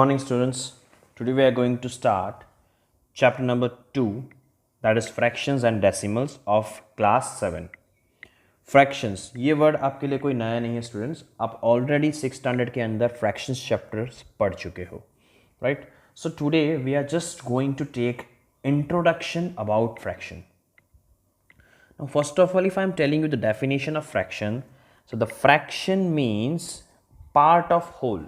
morning, students. Today we are going to start chapter number 2, that is fractions and decimals of class 7. Fractions ये word आपके लिए कोई नया नहीं है स्टूडेंट्स. आप ऑलरेडी 6th स्टैंडर्ड के अंदर फ्रैक्शंस चैप्टर्स पढ़ चुके हो, right? So today we are just going to take introduction about fraction. Now, first of all, if I am telling you the definition of fraction, so the fraction means part of whole.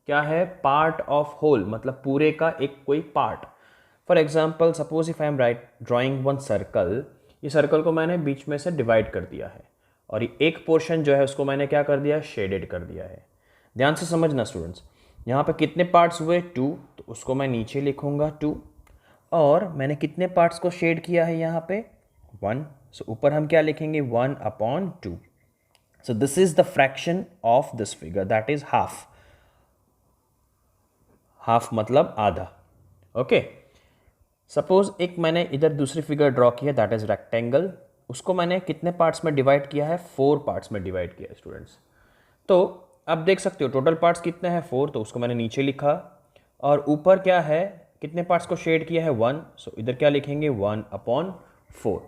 क्या है? Part of whole, मतलब पूरे का एक कोई part. For example, suppose if I am drawing one circle, ये circle को मैंने बीच में से डिवाइड कर दिया है और ये एक पोर्शन जो है उसको मैंने क्या कर दिया? शेडेड कर दिया है. ध्यान से समझना स्टूडेंट्स, यहाँ पे कितने पार्ट्स हुए? 2. तो उसको मैं नीचे लिखूंगा 2. और मैंने कितने पार्ट्स को शेड किया है यहाँ पे? 1. सो ऊपर हम क्या लिखेंगे? 1/2. So this is the fraction of this figure, that is half. Half मतलब आधा. ओके, सपोज एक मैंने इधर दूसरी फिगर ड्रॉ की है, दैट इज रेक्टेंगल. उसको मैंने कितने पार्ट्स में डिवाइड किया है? 4 पार्ट्स में डिवाइड किया है स्टूडेंट्स. तो अब देख सकते हो टोटल पार्ट्स कितने हैं? 4. तो उसको मैंने नीचे लिखा. और ऊपर क्या है? कितने पार्ट्स को शेड किया है? 1. सो इधर क्या लिखेंगे? 1/4.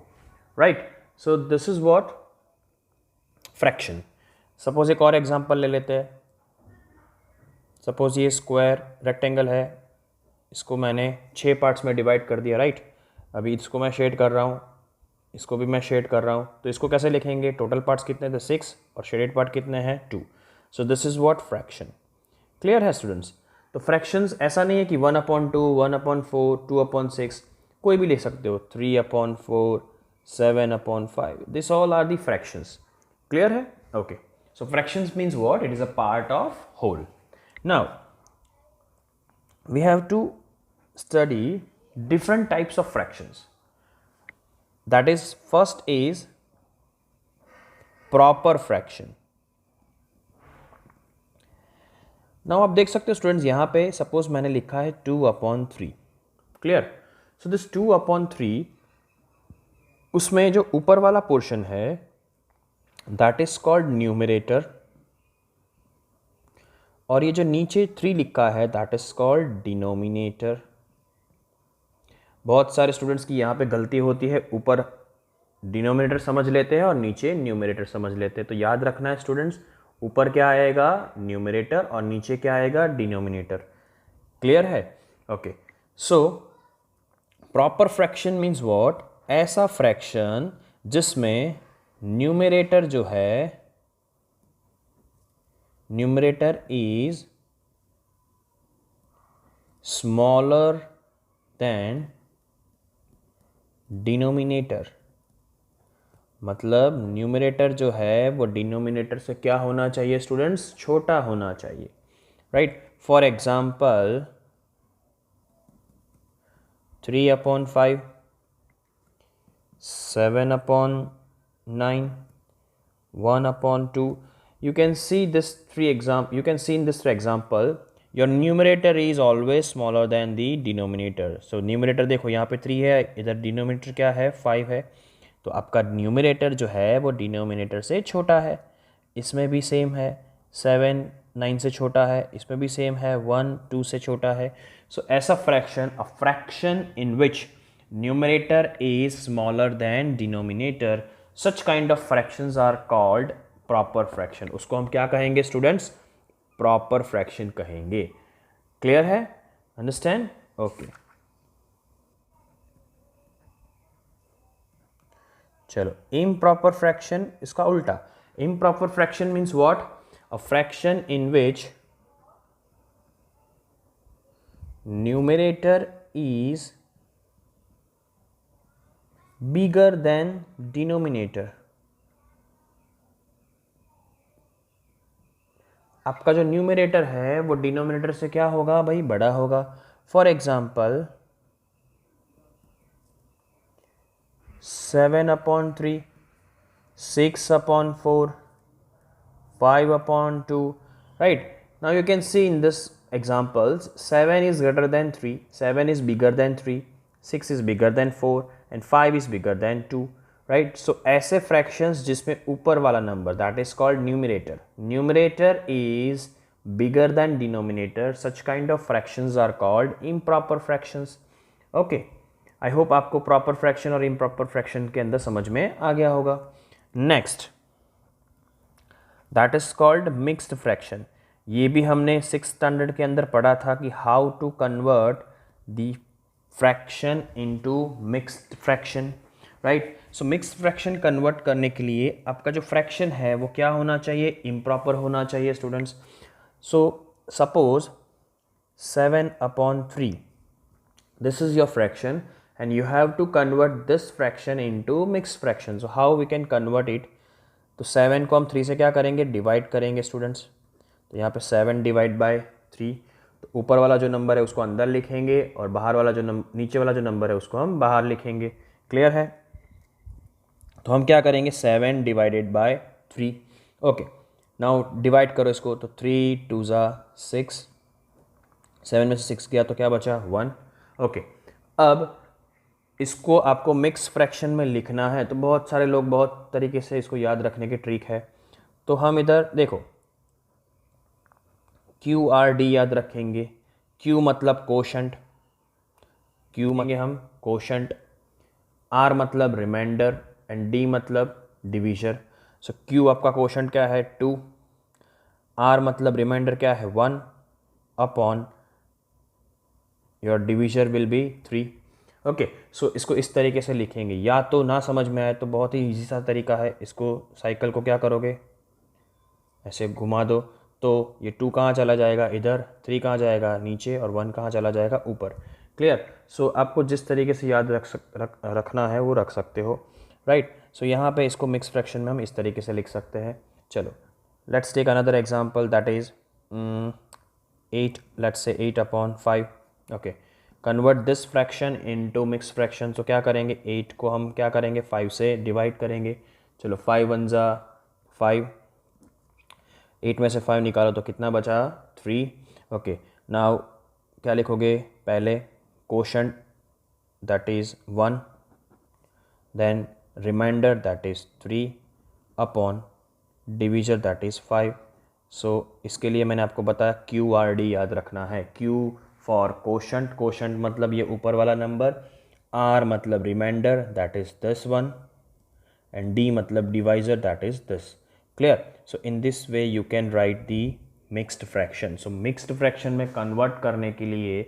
Right? So this is what fraction. Suppose एक और एग्जांपल ले लेते हैं. सपोज ये स्क्वायर रेक्टेंगल है, इसको मैंने 6 पार्ट्स में डिवाइड कर दिया, राइट? अभी इसको मैं शेड कर रहा हूँ, इसको भी मैं शेड कर रहा हूँ. तो इसको कैसे लिखेंगे? टोटल पार्ट्स कितने थे? 6. और शेडेड पार्ट कितने हैं? 2. So this is what fraction. Clear है स्टूडेंट्स? तो फ्रैक्शंस ऐसा नहीं है कि 1/2, 1/4, 2/6, कोई भी ले सकते हो. 3/4, 7/5, this all are the fractions. Clear है? Okay. So fractions means what? It is a part of whole. Now, we have to study different types of fractions. That is, first is proper fraction. Now, आप देख सकते हो students, यहाँ पे suppose मैंने लिखा है 2/3. क्लियर? सो दिस 2/3, उसमें जो ऊपर वाला पोर्शन है दैट इज कॉल्ड न्यूमरेटर, और ये जो नीचे 3 लिखा है दैट इज कॉल्ड डिनोमिनेटर. बहुत सारे स्टूडेंट्स की यहाँ पे गलती होती है, ऊपर डिनोमिनेटर समझ लेते हैं और नीचे न्यूमरेटर समझ लेते हैं. तो याद रखना है स्टूडेंट्स, ऊपर क्या आएगा? न्यूमरेटर, और नीचे क्या आएगा? डिनोमिनेटर. क्लियर है? Okay. So proper fraction means what? ऐसा फ्रैक्शन जिसमें न्यूमरेटर जो है, numerator is smaller than denominator. मतलब न्यूमरेटर जो है वो डिनोमिनेटर से क्या होना चाहिए स्टूडेंट्स? छोटा होना चाहिए, right? For example 3/5, 7/9, 1/2. You can see this you can see in this example your numerator is always smaller than the denominator. So numerator देखो यहाँ पे 3 है, इधर denominator क्या है? 5 है. तो आपका numerator जो है वो denominator से छोटा है. इसमें भी सेम है, 7 9 से छोटा है, इसमें भी सेम है, 1 2 से छोटा है. So ऐसा fraction, a fraction in which numerator is smaller than denominator, such kind of fractions are called proper fraction. उसको हम क्या कहेंगे स्टूडेंट्स? प्रॉपर फ्रैक्शन कहेंगे. क्लियर है? अंडरस्टैंड? ओके. चलो, इम्प्रॉपर फ्रैक्शन, इसका उल्टा. Improper fraction means what? A fraction in which numerator is bigger than denominator. आपका जो न्यूमरेटर है वो डिनोमिनेटर से क्या होगा भाई? बड़ा होगा. For example 7/3, 6/4, 5/2. Right? Now you can see in this examples 7 is greater than 3, 7 is bigger than 3, 6 is bigger than 4, and 5 is bigger than 2. Right? सो ऐसे फ्रैक्शंस जिसमें ऊपर वाला number that is called numerator. Numerator is bigger than denominator, such kind of fractions are called improper fractions. Okay, I hope आपको proper fraction और improper fraction के अंदर समझ में आ गया होगा. Next, that is called mixed fraction. ये भी हमने 6th स्टैंडर्ड के अंदर पढ़ा था कि how to convert the fraction into mixed fraction, right. So mixed fraction convert करने के लिए आपका जो फ्रैक्शन है वो क्या होना चाहिए, इम्प्रॉपर होना चाहिए students. So suppose 7/3, this is your fraction and you have to convert this fraction into mixed fraction. So how we can convert it? तो 7 को हम 3 से क्या करेंगे, डिवाइड करेंगे स्टूडेंट्स. तो यहाँ पे 7 डिवाइड बाय 3, तो ऊपर वाला जो नंबर है उसको अंदर लिखेंगे और बाहर वाला जो नीचे वाला जो नंबर है उसको हम बाहर लिखेंगे. क्लियर है. तो हम क्या करेंगे, 7 divided by 3. Okay, now divide करो इसको. तो 3 2 = 6, 7 में से 6 गया तो क्या बचा, 1. ओके, अब इसको आपको मिक्स फ्रैक्शन में लिखना है. तो बहुत सारे लोग बहुत तरीके से इसको याद रखने की ट्रिक है. तो हम इधर देखो QRD याद रखेंगे. Q मतलब कोशंट, Q मांगे हम कोशंट, R मतलब रिमाइंडर एंड D मतलब डिवीजर. सो Q आपका कोशंट क्या है, 2, R मतलब रिमाइंडर क्या है, 1 upon your divisor will be 3. Okay, so इसको इस तरीके से लिखेंगे. या तो ना समझ में आए तो बहुत ही इजी सा तरीका है. इसको साइकिल को क्या करोगे, ऐसे घुमा दो तो ये 2 कहाँ चला जाएगा, इधर. 3 कहाँ जाएगा, नीचे. और 1 कहाँ चला जाएगा, ऊपर. क्लियर. सो आपको जिस तरीके से याद रखना है वो रख सकते हो, राइट. सो यहाँ पे इसको मिक्स फ्रैक्शन में हम इस तरीके से लिख सकते हैं. चलो, let's take another example, that is 8. Let's say 8/5. Okay, convert this fraction into mix fraction. तो क्या करेंगे, 8 को हम क्या करेंगे, 5 से डिवाइड करेंगे. चलो, 5 1 = 5, 8 में से 5 निकालो तो कितना बचा, 3. ओके, नाउ क्या लिखोगे, पहले quotient that is 1, then remainder that is 3 upon divisor that is 5. So इसके लिए मैंने आपको बताया QRD याद रखना है. Q फॉर कोशंट, कोशंट मतलब ये ऊपर वाला नंबर, R मतलब remainder that is this one, and D मतलब divisor that is this. Clear. So in this way you can write the mixed fraction. So mixed fraction में convert करने के लिए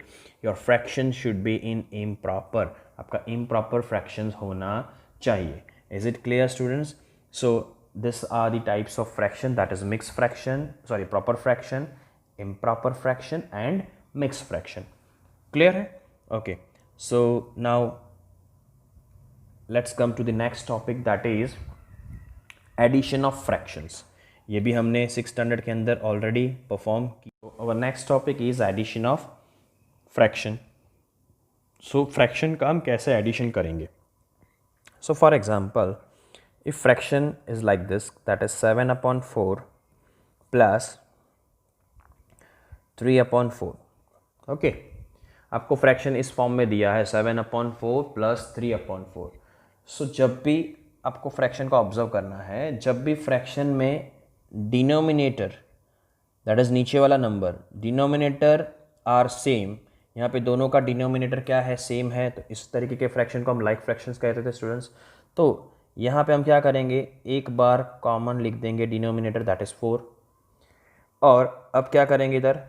your fraction should be in improper. आपका improper fractions होना चाहिए. Is it clear students? So this are the types of fraction, that is mixed fraction, sorry, proper fraction, improper fraction and mixed fraction. Clear hai? Okay, so now let's come to the next topic, that is addition of fractions. ये भी हमने 6th standard के अंदर already perform की. Our next topic is addition of fraction. So fraction का हम कैसे addition करेंगे? So for example, if fraction is like this, that is 7/4 plus 3/4. Okay, आपको फ्रैक्शन इस फॉर्म में दिया है 7/4 प्लस 3/4. सो जब भी आपको फ्रैक्शन को ऑब्जर्व करना है, जब भी फ्रैक्शन में डिनोमिनेटर दैट इज़ नीचे वाला नंबर, डिनोमिनेटर आर सेम, यहाँ पे दोनों का डिनोमिनेटर क्या है, सेम है, तो इस तरीके के फ्रैक्शन को हम लाइक फ्रैक्शंस कहते थे स्टूडेंट्स. तो यहाँ पे हम क्या करेंगे, एक बार कॉमन लिख देंगे डिनोमिनेटर दैट इज़ 4, और अब क्या करेंगे इधर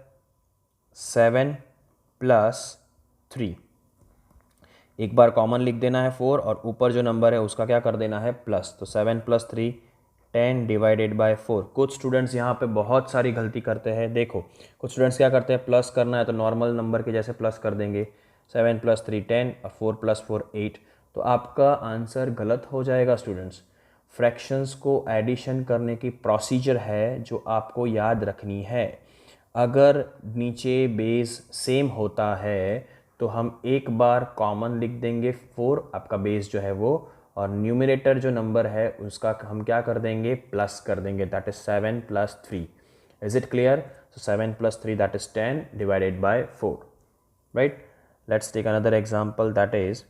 7 प्लस 3, एक बार कॉमन लिख देना है 4 और ऊपर जो नंबर है उसका क्या कर देना है, प्लस. तो 7 + 3 10 डिवाइडेड बाय 4. कुछ स्टूडेंट्स यहाँ पे बहुत सारी गलती करते हैं. देखो, कुछ स्टूडेंट्स क्या करते हैं, प्लस करना है तो नॉर्मल नंबर के जैसे प्लस कर देंगे. 7 + 3 10 और 4 + 4 8. तो आपका आंसर गलत हो जाएगा स्टूडेंट्स. फ्रैक्शंस को एडिशन करने की प्रोसीजर है जो आपको याद रखनी है. अगर नीचे बेस सेम होता है तो हम एक बार कॉमन लिख देंगे 4, आपका बेस जो है वो, और न्यूमरेटर जो नंबर है उसका हम क्या कर देंगे, प्लस कर देंगे, that is 7 + 3. Is it clear? So 7 + 3 that is 10 divided by 4, right. Let's take another example, that is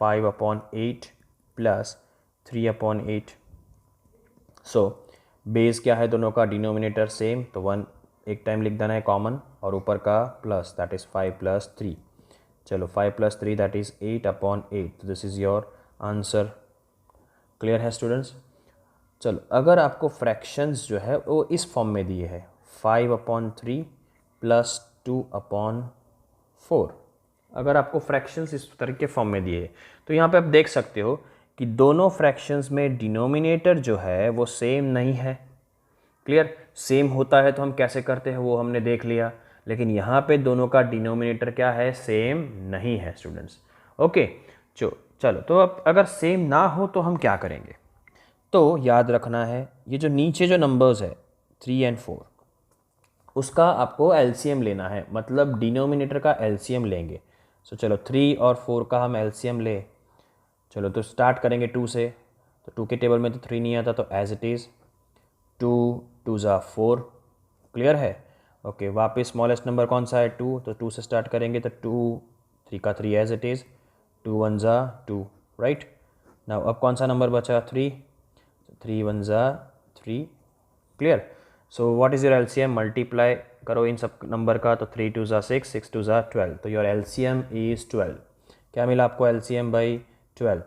5/8 plus 3/8. So base क्या है दोनों का, डिनोमिनेटर सेम, तो 1 एक टाइम लिख देना है कॉमन और ऊपर का प्लस, दैट इज़ 5 + 3। चलो 5 + 3 दैट इज़ 8/8। तो this is your answer. Clear है स्टूडेंट्स? चलो अगर आपको फ्रैक्शंस जो है वो इस फॉर्म में दिए है 5/3 + 2/4, अगर आपको फ्रैक्शंस इस तरह के फॉर्म में दिए तो यहाँ पे आप देख सकते हो कि दोनों फ्रैक्शंस में डिनोमिनेटर जो है वो सेम नहीं है। क्लियर? सेम होता है तो हम कैसे करते हैं वो हमने देख लिया, लेकिन यहाँ पे दोनों का डिनोमिनेटर क्या है, सेम नहीं है स्टूडेंट्स। ओके, चलो तो अब अगर सेम ना हो तो हम क्या करेंगे? तो याद रखना है ये जो नीचे जो नंबर्स है 3 और 4 उसका आपको एलसीएम लेना है, मतलब डिनोमिनेटर का एलसीएम लेंगे। सो चलो 3 और 4 का हम एलसीएम ले। चलो तो स्टार्ट करेंगे 2 से, तो 2 के टेबल में तो 3 नहीं आता तो एज इट इज़ 2 2 ज़ा 4। क्लियर है? ओके, वापस स्मॉलेस्ट नंबर कौन सा है 2, तो 2 से स्टार्ट करेंगे तो 2 3 का 3 एज इट इज़ 2 1 ज़ा 2, राइट। नाउ अब कौन सा नंबर बचा 3, 3 1 ज़ा 3। Clear? So what is your LCM? Multiply करो इन सब नंबर का, तो 3 2 ज़ा 6, 6 2 ज़ा 12, तो योर एलसीएम इज़ 12। क्या मिला आपको एलसीएम भाई? 12।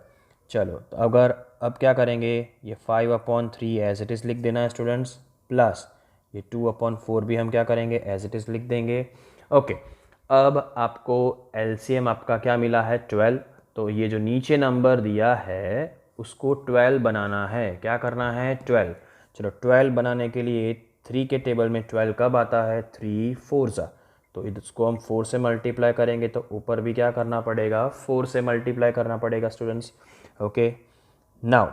चलो तो अगर अब क्या करेंगे, ये 5/3 एज इट इज़ लिख देना है स्टूडेंट्स, प्लस ये 2/4 भी हम क्या करेंगे, एज इट इज़ लिख देंगे। ओके, अब आपको एलसीएम आपका क्या मिला है 12, तो ये जो नीचे नंबर दिया है उसको 12 बनाना है। क्या करना है? 12। चलो 12 बनाने के लिए 3 के टेबल में 12 कब आता है, 3 4 ज़ा, तो इसको हम 4 से मल्टीप्लाई करेंगे तो ऊपर भी क्या करना पड़ेगा, 4 से मल्टीप्लाई करना पड़ेगा स्टूडेंट्स। ओके, नाउ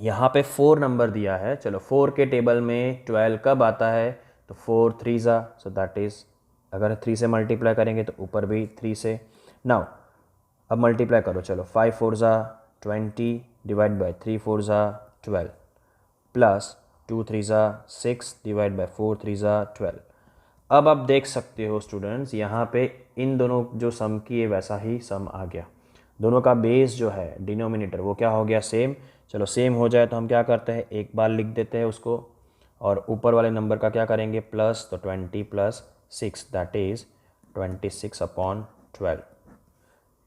यहाँ पे 4 नंबर दिया है, चलो 4 के टेबल में 12 कब आता है, तो 4 3 ज़ा, सो दैट इज़ अगर 3 से मल्टीप्लाई करेंगे तो ऊपर भी 3 से। नाउ अब मल्टीप्लाई करो, चलो 5 4 ज़ा 20 डिवाइड बाई 3 4 ज़ा 12 प्लस 2 3 ज़ा 6 डिवाइड बाई 4 3 ज़ा 12। अब आप देख सकते हो स्टूडेंट्स यहाँ पे इन दोनों जो सम किए वैसा ही सम आ गया, दोनों का बेस जो है डिनोमिनेटर वो क्या हो गया, सेम। चलो सेम हो जाए तो हम क्या करते हैं, एक बार लिख देते हैं उसको और ऊपर वाले नंबर का क्या करेंगे, प्लस, तो 20 + 6 दैट इज़ 26/12।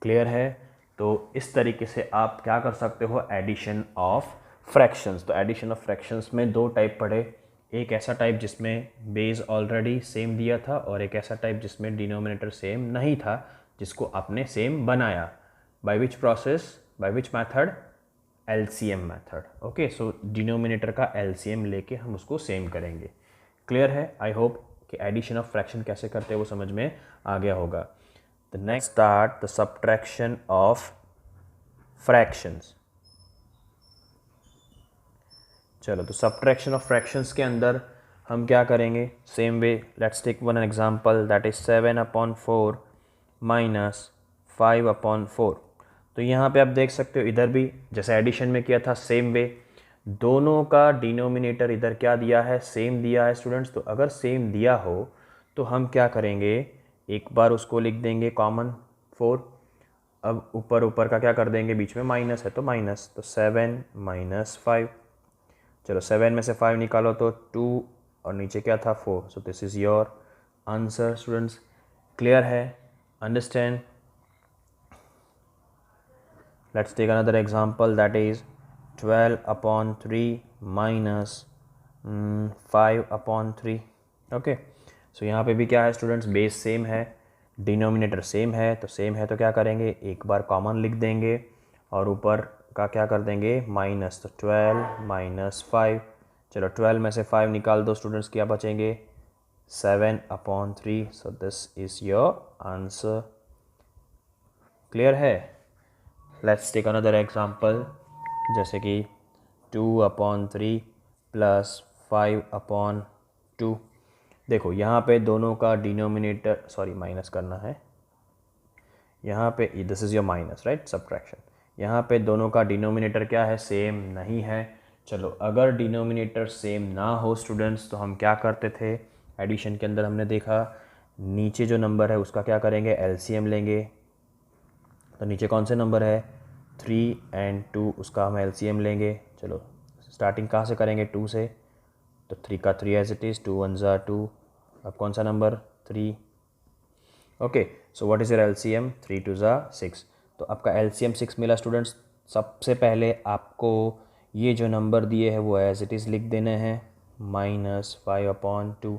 क्लियर है? तो इस तरीके से आप क्या कर सकते हो, एडिशन ऑफ फ्रैक्शंस। तो एडिशन ऑफ फ्रैक्शंस में दो टाइप पढ़े, एक ऐसा टाइप जिसमें बेस ऑलरेडी सेम दिया था और एक ऐसा टाइप जिसमें डिनोमिनेटर सेम नहीं था, जिसको आपने सेम बनाया। By which process, by which method, LCM method. Okay, so denominator का एलसीएम लेके हम उसको सेम करेंगे। क्लियर है? आई होप कि एडिशन ऑफ फ्रैक्शन कैसे करते हैं वो समझ में आ गया होगा। The next start the subtraction of fractions। चलो तो subtraction of fractions के अंदर हम क्या करेंगे, same way let's take one example that is 7/4 minus 5/4। तो यहाँ पे आप देख सकते हो इधर भी जैसे एडिशन में किया था सेम वे, दोनों का डिनोमिनेटर इधर क्या दिया है, सेम दिया है स्टूडेंट्स। तो अगर सेम दिया हो तो हम क्या करेंगे, एक बार उसको लिख देंगे कॉमन 4, अब ऊपर का क्या कर देंगे, बीच में माइनस है तो माइनस, तो 7 - 5। चलो 7 में से 5 निकालो तो 2 और नीचे क्या था 4, so this is your answer students. Clear है? Understand? Let's take another example that is 12/3 minus 5/3। Okay, so यहाँ पे भी क्या है स्टूडेंट्स, बेस सेम है, डिनोमिनेटर सेम है, तो सेम है तो क्या करेंगे, एक बार कॉमन लिख देंगे और ऊपर का क्या कर देंगे माइनस, तो 12 - 5। चलो 12 में से 5 निकाल दो स्टूडेंट्स, क्या बचेंगे 7/3, सो this is your answer. Clear है? लेट्स टेक अनदर एग्जांपल जैसे कि 2/3 प्लस 5/2। देखो यहाँ पे दोनों का डिनोमिनेटर, सॉरी माइनस करना है यहाँ पे, this is your minus right, subtraction. यहाँ पे दोनों का डिनोमिनेटर क्या है, सेम नहीं है। चलो अगर डिनोमिनेटर सेम ना हो स्टूडेंट्स तो हम क्या करते थे, एडिशन के अंदर हमने देखा नीचे जो नंबर है उसका क्या करेंगे, एलसीएम लेंगे। तो नीचे कौन से नंबर है 3 और 2, उसका हम एलसीएम लेंगे। चलो स्टार्टिंग कहाँ से करेंगे, 2 से, तो 3 का 3 एज इट इज़, 2 1 ज़ा 2 अब कौन सा number 3। Okay, so what is your LCM 3 2 ज़ा 6। तो आपका एलसीएम 6 मिला स्टूडेंट्स। सबसे पहले आपको ये जो नंबर दिए हैं वो एज इट इज़ लिख देने हैं -5/2।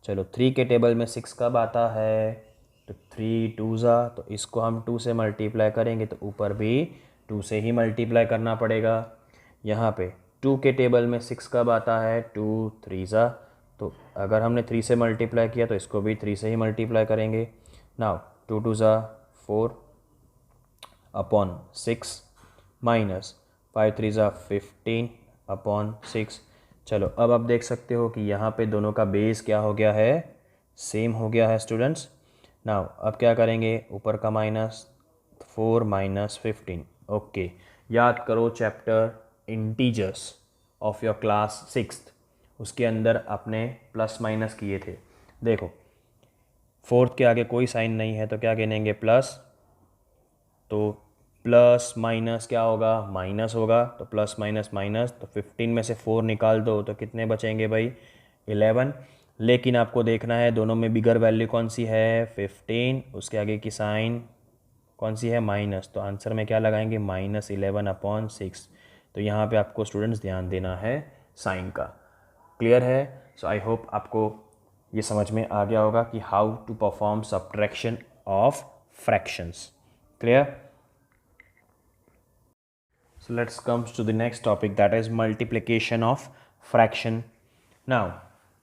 चलो 3 के टेबल में 6 कब आता है, तो 3 2 ज़ा, तो इसको हम 2 से मल्टीप्लाई करेंगे तो ऊपर भी 2 से ही मल्टीप्लाई करना पड़ेगा। यहाँ पे 2 के टेबल में 6 कब आता है, 2 3 ज़ा, तो अगर हमने 3 से मल्टीप्लाई किया तो इसको भी 3 से ही मल्टीप्लाई करेंगे। नाउ 2 2 ज़ा 4/6 माइनस 5 3 ज़ा 15/6। चलो अब आप देख सकते हो कि यहाँ पे दोनों का बेस क्या हो गया है, सेम हो गया है स्टूडेंट्स। नाउ अब क्या करेंगे, ऊपर का -4 - 15। ओके, याद करो chapter integers of your class 6th, उसके अंदर आपने प्लस माइनस किए थे। देखो 4th के आगे कोई साइन नहीं है तो क्या गिनेंगे, प्लस, तो प्लस माइनस क्या होगा, माइनस होगा, तो प्लस माइनस माइनस, तो 15 में से 4 निकाल दो तो कितने बचेंगे भाई, 11। लेकिन आपको देखना है दोनों में बिगर वैल्यू कौन सी है, 15, उसके आगे की साइन कौन सी है, माइनस, तो आंसर में क्या लगाएंगे, -11/6। तो यहाँ पे आपको स्टूडेंट्स ध्यान देना है साइन का। क्लियर है? सो आई होप आपको ये समझ में आ गया होगा कि how to perform subtraction of fractions. Clear? So let's come to the next topic, that is multiplication of fraction. Now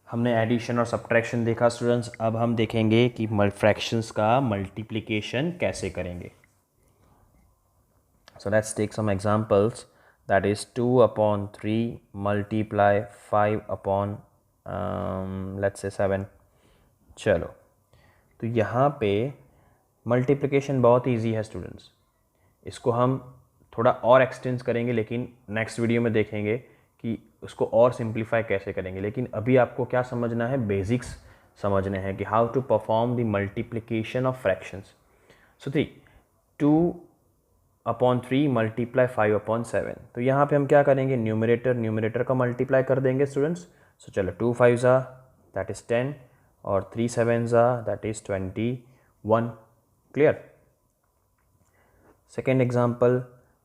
हमने एडिशन और सब्ट्रैक्शन देखा स्टूडेंट्स, अब हम देखेंगे कि फ्रैक्शंस का मल्टीप्लिकेशन कैसे करेंगे। So let's take some examples, that is 2/3 multiply 5 let's say 7। चलो तो यहाँ पे मल्टीप्लिकेशन बहुत ईजी है स्टूडेंट्स, इसको हम थोड़ा और एक्सटेंड करेंगे लेकिन नेक्स्ट वीडियो में देखेंगे कि उसको और सिंप्लीफाई कैसे करेंगे। लेकिन अभी आपको क्या समझना है, बेसिक्स समझने हैं कि how to perform the multiplication of fractions. So 2/3 multiply 5/7। तो यहाँ पे हम क्या करेंगे, न्यूमरेटर का मल्टीप्लाई कर देंगे स्टूडेंट्स। सो चलो 2 5 ज़ा दैट इज़ 10 और 3 7 ज़ा that is 21। Clear? Second example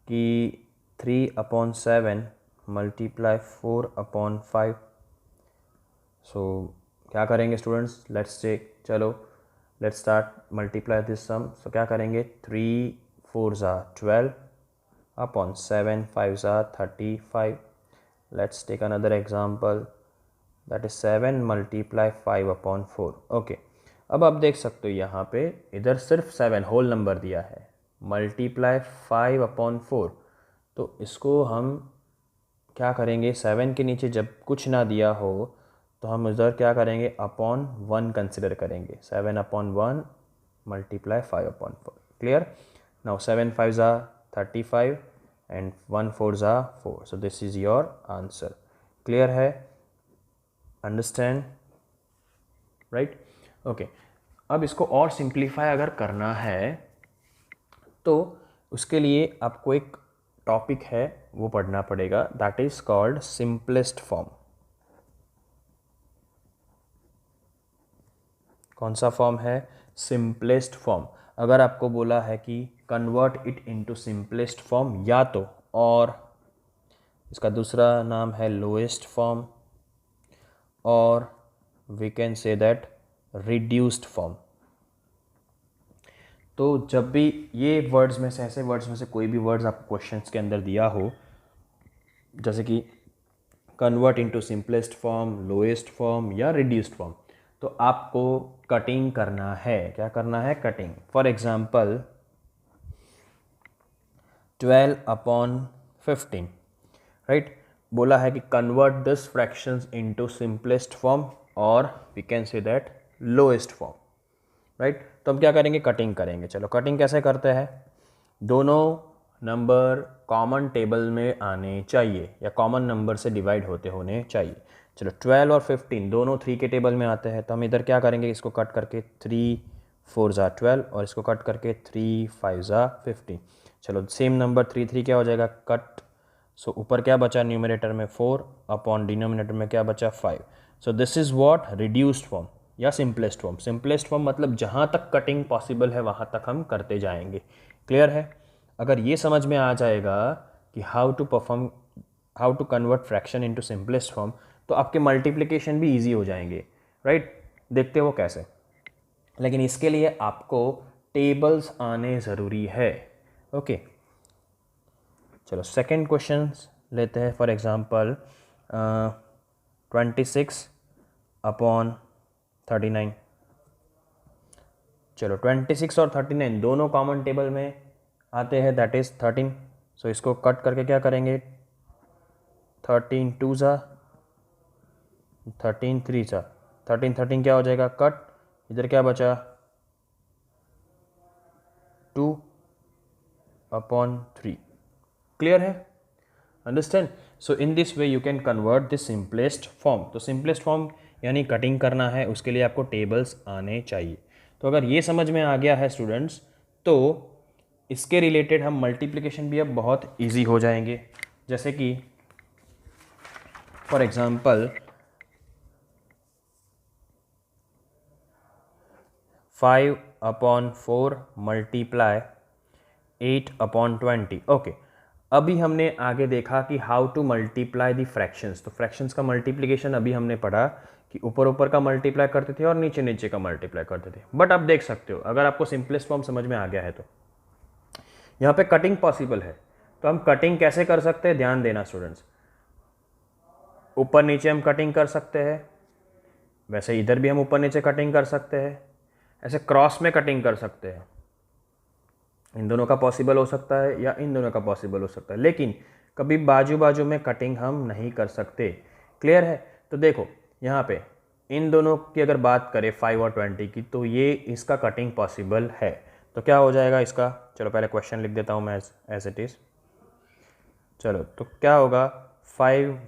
कि 3/7 मल्टीप्लाई 4/5। सो क्या करेंगे स्टूडेंट्स, लेट्स टेक, चलो let's start multiply this sum. So क्या करेंगे, 3 4 ज़ा 12/7 5 ज़ा 35। Let's take another example, that is 7 multiply 5/4। Okay, अब आप देख सकते हो यहाँ पे इधर सिर्फ 7 होल नंबर दिया है, मल्टीप्लाई 5/4। तो इसको हम क्या करेंगे, 7 के नीचे जब कुछ ना दिया हो तो हम उधर क्या करेंगे, /1 कंसिडर करेंगे। 7/1 मल्टीप्लाई 5/4। क्लियर? नाउ 7 5 ज़ा 35 एंड 1 4 ज़ा 4। So this is your answer. Clear है? अंडरस्टैंड? राइट? ओके, अब इसको और सिंप्लीफाई अगर करना है तो उसके लिए आपको एक टॉपिक है वो पढ़ना पड़ेगा, that is called simplest form. कौन सा फॉर्म है, सिंपलेस्ट फॉर्म। अगर आपको बोला है कि convert it into simplest form, या तो, और इसका दूसरा नाम है लोएस्ट फॉर्म, और we can say that reduced form. तो जब भी ये वर्ड्स में से, ऐसे वर्ड्स में से कोई भी वर्ड्स आपको क्वेश्चंस के अंदर दिया हो, जैसे कि convert into simplest form, lowest form या रिड्यूस्ड फॉर्म, तो आपको कटिंग करना है। क्या करना है, कटिंग। फॉर एग्जांपल 12/15, राइट, बोला है कि convert this fractions into simplest form और we can say that lowest form, right. तो हम क्या करेंगे, कटिंग करेंगे। चलो कटिंग कैसे करते हैं, दोनों नंबर कॉमन टेबल में आने चाहिए या कॉमन नंबर से डिवाइड होने चाहिए। चलो 12 और 15 दोनों 3 के टेबल में आते हैं, तो हम इधर क्या करेंगे, इसको कट करके 3 4 ज़ा 12 और इसको कट करके 3 5 ज़ा 15। चलो सेम नंबर 3 3 क्या हो जाएगा, कट। सो ऊपर क्या बचा न्यूमरेटर में 4 अपॉन डिनोमिनेटर में क्या बचा 5। सो this is what, reduced form. या सिंपलेस्ट फॉर्म। सिंपलेस्ट फॉर्म मतलब जहाँ तक कटिंग पॉसिबल है वहाँ तक हम करते जाएंगे। क्लियर है? अगर ये समझ में आ जाएगा कि how to convert fraction into simplest form, तो आपके मल्टीप्लिकेशन भी इजी हो जाएंगे, राइट? देखते हो कैसे। लेकिन इसके लिए आपको टेबल्स आने ज़रूरी है। ओके, चलो सेकंड क्वेश्चन लेते हैं। For example 26/39। चलो 26 और 39 दोनों कॉमन टेबल में आते हैं, दैट इज़ 13। सो इसको कट करके क्या करेंगे, 13 2 ज़ा 13 3 ज़ा 13 13 क्या हो जाएगा कट, इधर क्या बचा 2/3। क्लियर है? Understand? So in this way you can convert this simplest form. तो सिंपलेस्ट फॉर्म यानी कटिंग करना है, उसके लिए आपको टेबल्स आने चाहिए। तो अगर ये समझ में आ गया है स्टूडेंट्स, तो इसके रिलेटेड हम मल्टीप्लिकेशन भी अब बहुत इजी हो जाएंगे। जैसे कि फॉर एग्जांपल 5/4 मल्टीप्लाई 8/20। ओके, अभी हमने आगे देखा कि how to multiply the fractions. तो फ्रैक्शंस का मल्टीप्लिकेशन अभी हमने पढ़ा कि ऊपर ऊपर का मल्टीप्लाई करते थे और नीचे नीचे का मल्टीप्लाई करते थे। बट अब देख सकते हो, अगर आपको सिंपलेस्ट फॉर्म समझ में आ गया है तो यहाँ पे कटिंग पॉसिबल है। तो हम कटिंग कैसे कर सकते हैं, ध्यान देना स्टूडेंट्स। ऊपर नीचे हम कटिंग कर सकते हैं, वैसे इधर भी हम ऊपर नीचे कटिंग कर सकते हैं, ऐसे क्रॉस में कटिंग कर सकते हैं। इन दोनों का पॉसिबल हो सकता है या इन दोनों का पॉसिबल हो सकता है, लेकिन कभी बाजू बाजू में कटिंग हम नहीं कर सकते। क्लियर है? तो देखो यहाँ पे इन दोनों की अगर बात करें 5 और 20 की, तो ये इसका कटिंग पॉसिबल है। तो क्या हो जाएगा इसका, चलो पहले क्वेश्चन लिख देता हूँ मैं एज इट इज़। चलो तो क्या होगा, 5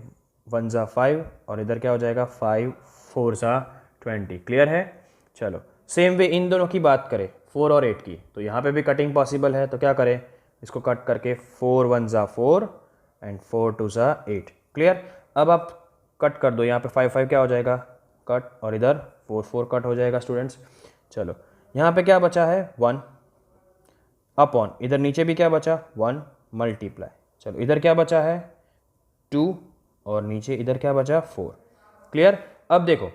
1 ज़ा 5 और इधर क्या हो जाएगा 5 4 ज़ा 20। क्लियर है? चलो सेम वे इन दोनों की बात करें 4 और 8 की, तो यहाँ पे भी कटिंग पॉसिबल है। तो क्या करें, इसको कट करके 4 1 ज़ा 4 एंड 4 2 ज़ा 8। क्लियर? अब आप कट कर दो, यहाँ पे 5 5 क्या हो जाएगा कट, और इधर 4 4 कट हो जाएगा स्टूडेंट्स। चलो यहाँ पे क्या बचा है 1 अपॉन, इधर नीचे भी क्या बचा 1 मल्टीप्लाई। चलो इधर क्या बचा है 2 और नीचे इधर क्या बचा 4। क्लियर? अब देखो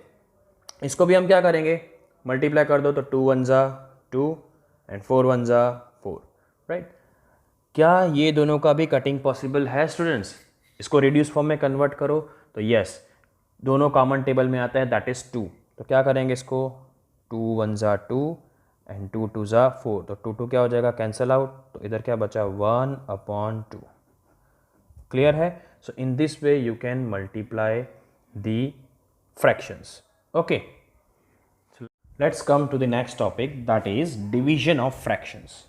इसको भी हम क्या करेंगे, मल्टीप्लाई कर दो, तो 2 1 ज़ा 2 एंड 4 1 ज़ा 4, राइट? क्या ये दोनों का भी कटिंग पॉसिबल है स्टूडेंट्स? इसको रिड्यूस फॉर्म में कन्वर्ट करो तो यस, दोनों कॉमन टेबल में आता है, दैट इज़ 2। तो क्या करेंगे इसको, 2 1 ज़ा 2 एंड 2 2 ज़ा 4, तो 2 2 क्या हो जाएगा कैंसिल आउट, तो इधर क्या बचा 1/2। क्लियर है? So in this way you can multiply the fractions. Okay, let's come to the next topic, that is division of fractions.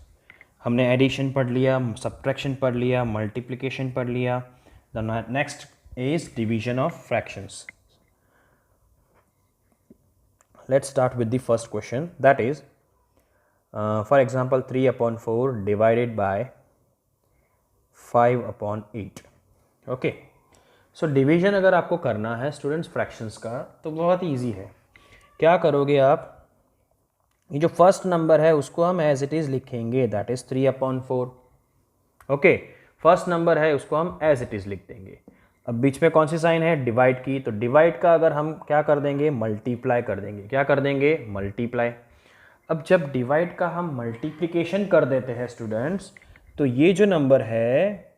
हमने एडिशन पढ़ लिया, सब्ट्रैक्शन पढ़ लिया, मल्टीप्लिकेशन पढ़ लिया। The next is division of fractions. Let's start with the first question, that is for example 3/4 divided by 5/8। Okay, so division अगर आपको करना है स्टूडेंट्स फ्रैक्शंस का, तो बहुत ईजी है। क्या करोगे आप, ये जो फर्स्ट नंबर है उसको हम एज इट इज़ लिखेंगे, that is 3/4। Okay, first number है उसको हम एज इट इज़ लिख देंगे। अब बीच में कौन सी साइन है, डिवाइड की, तो डिवाइड का अगर हम क्या कर देंगे, मल्टीप्लाई कर देंगे। क्या कर देंगे, मल्टीप्लाई। अब जब डिवाइड का हम मल्टीप्लिकेशन कर देते हैं स्टूडेंट्स, तो ये जो नंबर है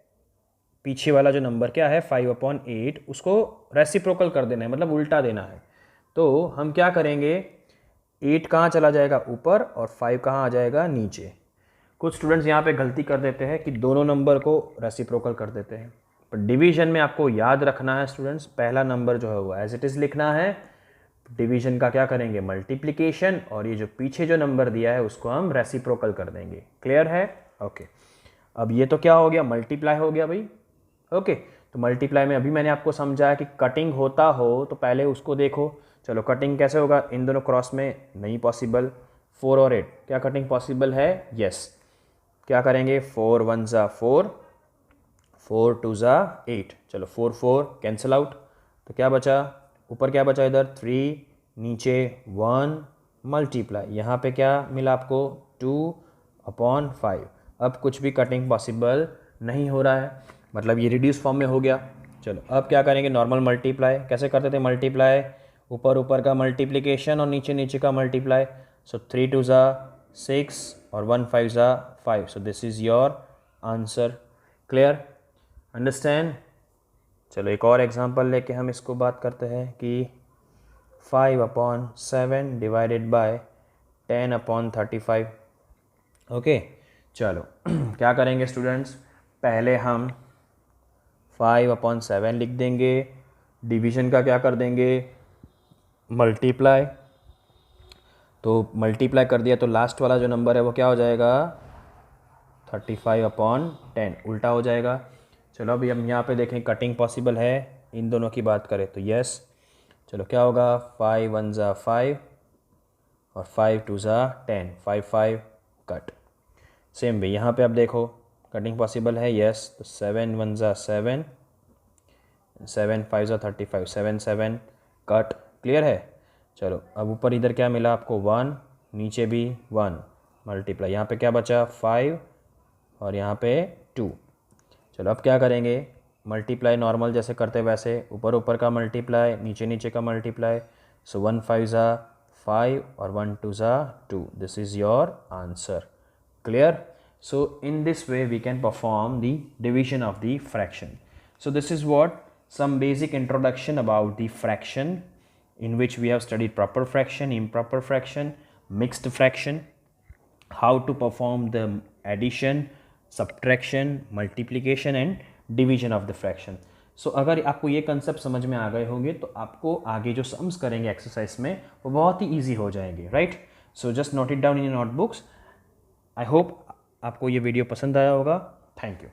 पीछे वाला जो नंबर क्या है 5/8, उसको रेसिप्रोकल कर देना है, मतलब उल्टा देना है। तो हम क्या करेंगे, 8 कहाँ चला जाएगा ऊपर और 5 कहाँ आ जाएगा नीचे। कुछ स्टूडेंट्स यहाँ पे गलती कर देते हैं कि दोनों नंबर को रेसिप्रोकल कर देते हैं, पर डिवीजन में आपको याद रखना है स्टूडेंट्स, पहला नंबर जो है वो एज इट इज़ लिखना है, डिवीजन का क्या करेंगे मल्टीप्लिकेशन, और ये जो पीछे जो नंबर दिया है उसको हम रेसिप्रोकल कर देंगे। क्लियर है? ओके, अब ये तो क्या हो गया, मल्टीप्लाई हो गया भाई। ओके, तो मल्टीप्लाई में अभी मैंने आपको समझाया कि कटिंग होता हो तो पहले उसको देखो। चलो कटिंग कैसे होगा, इन दोनों क्रॉस में नहीं पॉसिबल। 4 और 8 क्या कटिंग पॉसिबल है, यस। क्या करेंगे, 4 1 ज़ा 4, 4 2 ज़ा 8। चलो 4 4 कैंसिल आउट, तो क्या बचा ऊपर, क्या बचा इधर 3 नीचे 1 मल्टीप्लाई, यहाँ पे क्या मिला आपको 2/5। अब कुछ भी कटिंग पॉसिबल नहीं हो रहा है, मतलब ये रिड्यूस फॉर्म में हो गया। चलो अब क्या करेंगे, नॉर्मल मल्टीप्लाई कैसे करते थे, मल्टीप्लाई ऊपर ऊपर का मल्टीप्लिकेशन और नीचे नीचे का मल्टीप्लाई। सो 3 2 ज़ा 6 और 1 5 ज़ा 5। सो this is your answer. Clear, understand. चलो एक और एग्जांपल लेके हम इसको बात करते हैं कि 5/7 डिवाइडेड बाय 10/35। ओके चलो क्या करेंगे स्टूडेंट्स, पहले हम 5/7 लिख देंगे, डिवीजन का क्या कर देंगे, मल्टीप्लाई। तो मल्टीप्लाई कर दिया तो लास्ट वाला जो नंबर है वो क्या हो जाएगा, 35/10, उल्टा हो जाएगा। चलो अभी हम यहाँ पे देखें कटिंग पॉसिबल है इन दोनों की बात करें तो यस। चलो क्या होगा, 5 1 ज़ा 5 और 5 2 ज़ा 10, 5 5 कट। सेम वे यहाँ पे अब देखो कटिंग पॉसिबल है यस, तो 7 1 ज़ा 7, 7 5 ज़ा 35, 7 7 कट। क्लियर है। चलो अब ऊपर इधर क्या मिला आपको 1, नीचे भी 1 मल्टीप्लाई, यहाँ पे क्या बचा 5 और यहाँ पे 2। चलो अब क्या करेंगे, मल्टीप्लाई नॉर्मल जैसे करते वैसे ऊपर ऊपर का मल्टीप्लाई, नीचे नीचे का मल्टीप्लाई। सो 1 5 ज़ा 5 और 1 2 ज़ा 2। This is your answer. Clear. So in this way we can perform the division of the fraction. So this is what some basic introduction about the fraction, in which we have studied proper fraction, improper fraction, mixed fraction, how to perform the addition, subtraction, multiplication and division of the fraction. So अगर आपको ये concept समझ में आ गए होंगे तो आपको आगे जो सम्स करेंगे एक्सरसाइज में वो बहुत ही ईजी हो जाएंगे, right. So just note it down in your notebooks. I hope आपको ये वीडियो पसंद आया होगा। Thank you.